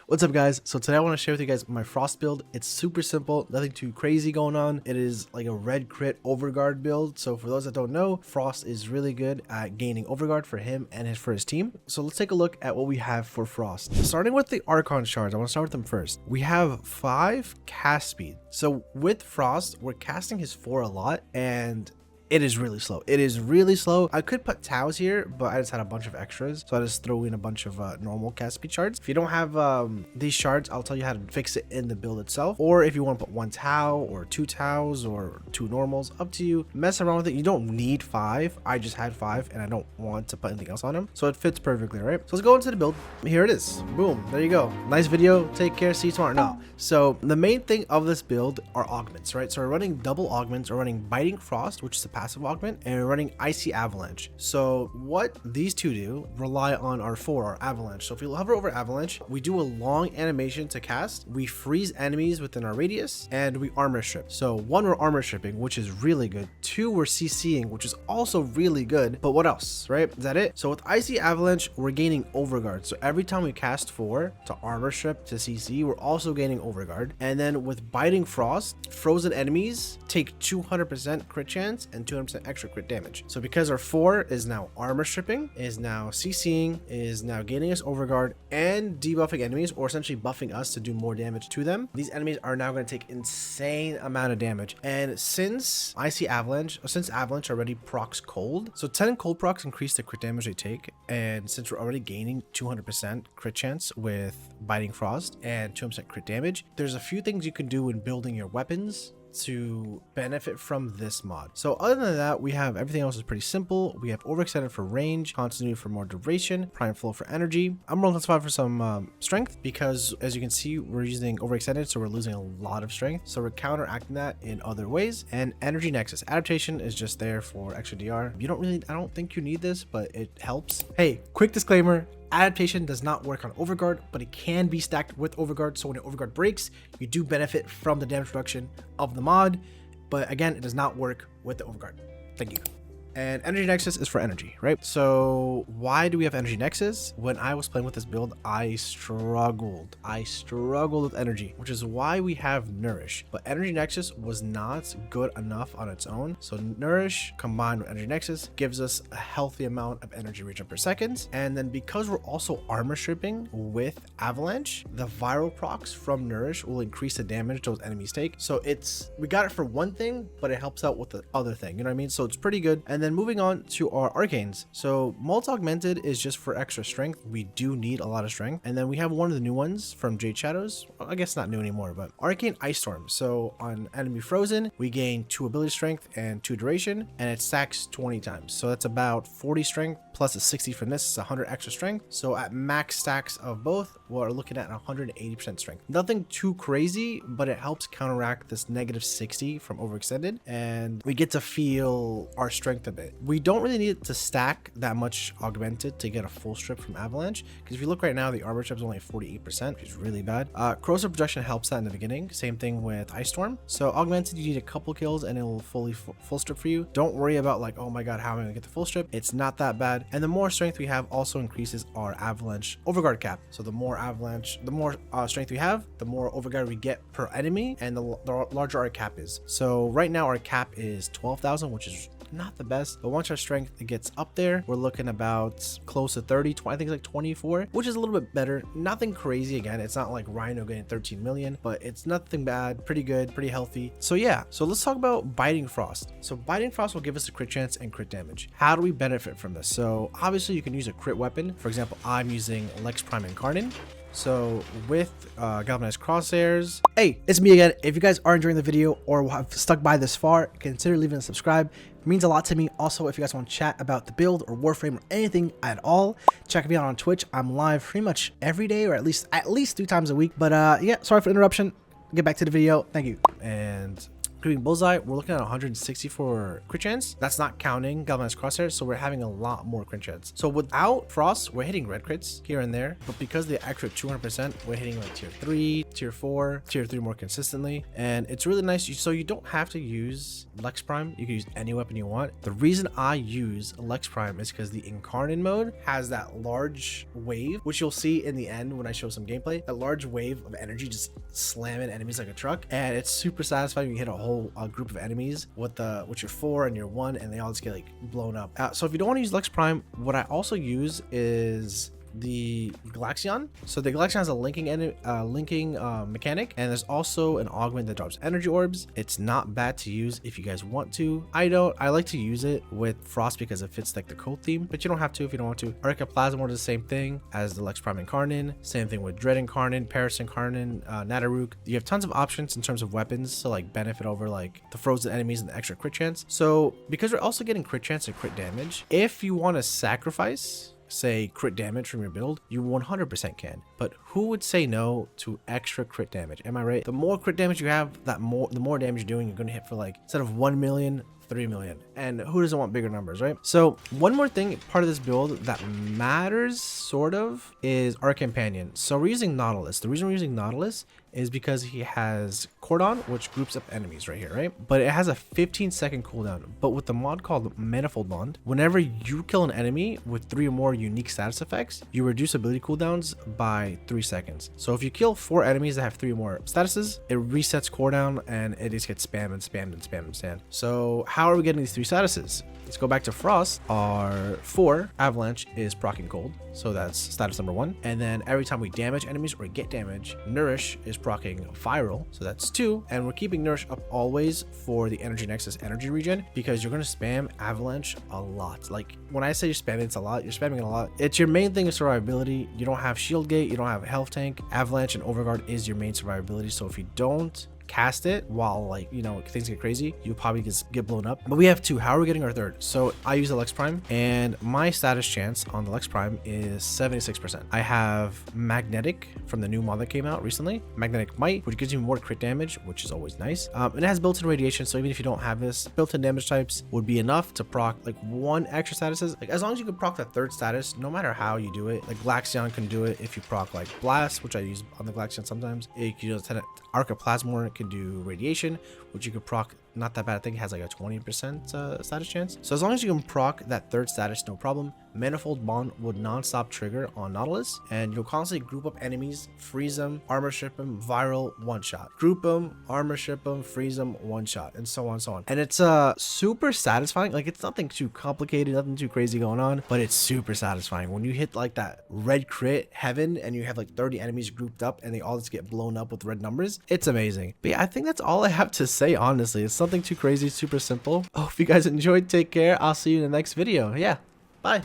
What's up, guys? So today I want to share with you guys my Frost build. It's super simple, nothing too crazy going on. It is like a red crit overguard build. So for those that don't know, Frost is really good at gaining overguard for him and for his team. So let's take a look at what we have for Frost. Starting with the Archon shards, I want to start with them first. We have 5 cast speed. So with Frost, we're casting his 4 a lot, and it is really slow. It is really slow. I could put Taos here, but I just had a bunch of extras, so I just throw in a bunch of normal cast speed shards. If you don't have these shards, I'll tell you how to fix it in the build itself. Or if you want to put 1 Tau or 2 Taos or 2 normals, up to you. Mess around with it. You don't need 5. I just had 5 and I don't want to put anything else on them, so it fits perfectly, right? So let's go into the build. Here it is. Boom. There you go. Nice video. Take care. See you tomorrow. No. So the main thing of this build are augments, right? So we're running double augments. We're running Biting Frost, which is a passive augment, and we're running Icy Avalanche. So what these two do rely on our 4, our Avalanche. So if we hover over Avalanche, we do a long animation to cast, we freeze enemies within our radius, and we armor strip. So 1, we're armor stripping, which is really good. 2, we're CCing, which is also really good. But what else, right? Is that it? So with Icy Avalanche, we're gaining overguard. So every time we cast 4 to armor strip to CC, we're also gaining overguard. And then with Biting Frost, frozen enemies take 200% crit chance and 200% extra crit damage. So because our 4 is now armor stripping, is now CCing, is now gaining us overguard and debuffing enemies, or essentially buffing us to do more damage to them, these enemies are now going to take insane amount of damage. And since Avalanche already procs cold, so 10 cold procs increase the crit damage they take, and since we're already gaining 200% crit chance with Biting Frost and 200% crit damage, there's a few things you can do when building your weapons to benefit from this mod. So other than that, we have everything else is pretty simple. We have overextended for range, continuity for more duration, prime flow for energy. I'm rolling +5 for some strength, because as you can see, we're using overextended, so we're losing a lot of strength. So we're counteracting that in other ways. And energy nexus adaptation is just there for extra DR. I don't think you need this, but it helps. Hey, quick disclaimer. Adaptation does not work on overguard, but it can be stacked with overguard. So when your overguard breaks, you do benefit from the damage reduction of the mod. But again, it does not work with the overguard. Thank you. And energy nexus is for energy, right? So why do we have energy nexus? When I was playing with this build, I struggled with energy, which is why we have nourish. But energy nexus was not good enough on its own. So nourish combined with energy nexus gives us a healthy amount of energy regen per second. And then because we're also armor stripping with avalanche, the viral procs from nourish will increase the damage those enemies take. So we got it for one thing, but it helps out with the other thing, you know what I mean? So it's pretty good. And then moving on to our arcanes. So Molt Augmented is just for extra strength. We do need a lot of strength. And then we have one of the new ones from Jade Shadows. Well, I guess not new anymore, but Arcane Ice Storm. So on enemy frozen, we gain 2 ability strength and 2 duration, and it stacks 20 times. So that's about 40 strength plus a 60 from this. It's 100 extra strength. So at max stacks of both, we're looking at 180% strength. Nothing too crazy, but it helps counteract this -60 from overextended, and we get to feel our strength a bit. We don't really need to stack that much augmented to get a full strip from Avalanche, because if you look right now, the armor strip is only 48%, which is really bad. Corrosive projection helps that in the beginning. Same thing with Ice Storm. So augmented, you need a couple kills and it will full strip for you. Don't worry about like, oh my god, how am I gonna get the full strip? It's not that bad. And the more strength we have also increases our Avalanche overguard cap. So the more strength we have, the more overguard we get per enemy, and the larger our cap is. So right now our cap is 12,000, which is not the best, but once our strength gets up there, we're looking about close to 30, I think it's like 24, which is a little bit better. Nothing crazy. Again, it's not like Rhino getting 13 million, but it's nothing bad. Pretty good, pretty healthy. So yeah, so let's talk about Biting Frost. So Biting Frost will give us a crit chance and crit damage. How do we benefit from this? So obviously you can use a crit weapon. For example, I'm using Lex Prime Incarnate. So with galvanized crosshairs. Hey, it's me again. If you guys are enjoying the video or have stuck by this far, consider leaving a subscribe. It means a lot to me. Also, if you guys want to chat about the build or Warframe or anything at all, check me out on Twitch. I'm live pretty much every day, or at least 3 times a week. But yeah, sorry for the interruption. Get back to the video. Thank you. And Creeping Bullseye, we're looking at 160 for crit chance. That's not counting Galvanized Crosshair, so we're having a lot more crit chance. So without Frost, we're hitting red crits here and there, but because the extra 200%, we're hitting like tier 3, tier 4, tier 3 more consistently, and it's really nice. So you don't have to use Lex Prime. You can use any weapon you want. The reason I use Lex Prime is because the Incarnate mode has that large wave, which you'll see in the end when I show some gameplay. That large wave of energy just slamming enemies like a truck, and it's super satisfying. You hit a whole group of enemies with your 4 and your 1, and they all just get like blown up. So if you don't want to use Lex Prime, what I also use is the Galaxion. So the Galaxion has a linking mechanic, and there's also an augment that drops energy orbs. It's not bad to use if you guys want to. I like to use it with Frost because it fits like the cult theme, but you don't have to if you don't want to. Arcaplasma is the same thing as the Lex Prime Incarnate. Same thing with Dread Incarnate, Paris Incarnate, Nadaruk. You have tons of options in terms of weapons to like benefit over like the frozen enemies and the extra crit chance. So because we're also getting crit chance and crit damage, if you want to sacrifice say crit damage from your build, you 100% can. But who would say no to extra crit damage? Am I right? The more crit damage you have, the more damage you're doing, you're going to hit for like, instead of 1 million, 3 million. And who doesn't want bigger numbers, right? So one more thing, part of this build that matters sort of is our companion. So we're using Nautilus. The reason we're using Nautilus is because he has Cordon, which groups up enemies right here, right? But it has a 15-second cooldown. But with the mod called Manifold Bond, whenever you kill an enemy with 3 or more unique status effects, you reduce ability cooldowns by 3 seconds. So if you kill 4 enemies that have 3 or more statuses, it resets cooldown and it just gets spammed and spammed and spammed and spammed. So how are we getting these 3 statuses? Let's go back to Frost. Our 4 Avalanche is proccing cold, so that's status number 1. And then every time we damage enemies or get damage, Nourish is proccing Viral, so that's 2. And we're keeping Nourish up always for the Energy Nexus energy regen, because you're going to spam Avalanche a lot. Like when I say you're spamming it's a lot, you're spamming it a lot. It's your main thing is survivability. You don't have Shield Gate, you don't have Health Tank. Avalanche and Overguard is your main survivability, so if you don't cast it while like, you know, things get crazy, you'll probably just get blown up. But we have 2. How are we getting our 3rd? So I use the Lex Prime, and my status chance on the Lex Prime is 76%. I have Magnetic from the new mod that came out recently, Magnetic Might, which gives you more crit damage, which is always nice. And it has built-in radiation, so even if you don't have this, built-in damage types would be enough to proc like 1 extra statuses. Like as long as you can proc the 3rd status, no matter how you do it. Like Galaxion can do it if you proc like Blast, which I use on the Galaxion sometimes. It can use Arcaplasma can do radiation, which you could proc not that bad. I think it has like a 20% status chance. So as long as you can proc that 3rd status, no problem. Manifold Bond would non-stop trigger on Nautilus, and you'll constantly group up enemies, freeze them, armor ship them, viral, one-shot. Group them, armor ship them, freeze them, one-shot, and so on and so on. And it's super satisfying. Like it's nothing too complicated, nothing too crazy going on, but it's super satisfying when you hit like that red crit heaven and you have like 30 enemies grouped up and they all just get blown up with red numbers. It's amazing. But yeah, I think that's all I have to say, honestly. It's nothing too crazy, super simple. Oh, if you guys enjoyed, take care. I'll see you in the next video. Yeah, bye.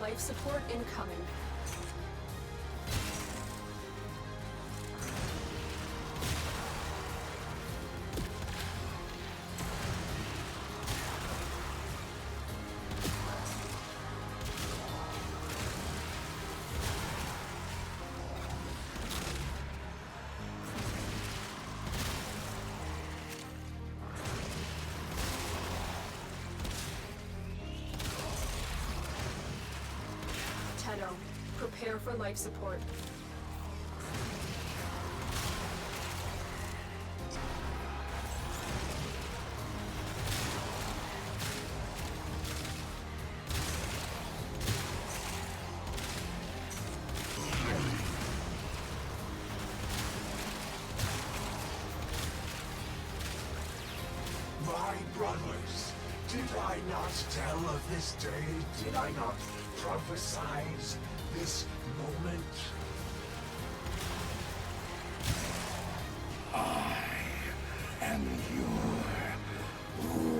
Life support incoming. Prepare for life support. My brothers, did I not tell of this day? Did I not prophesize this moment? I am your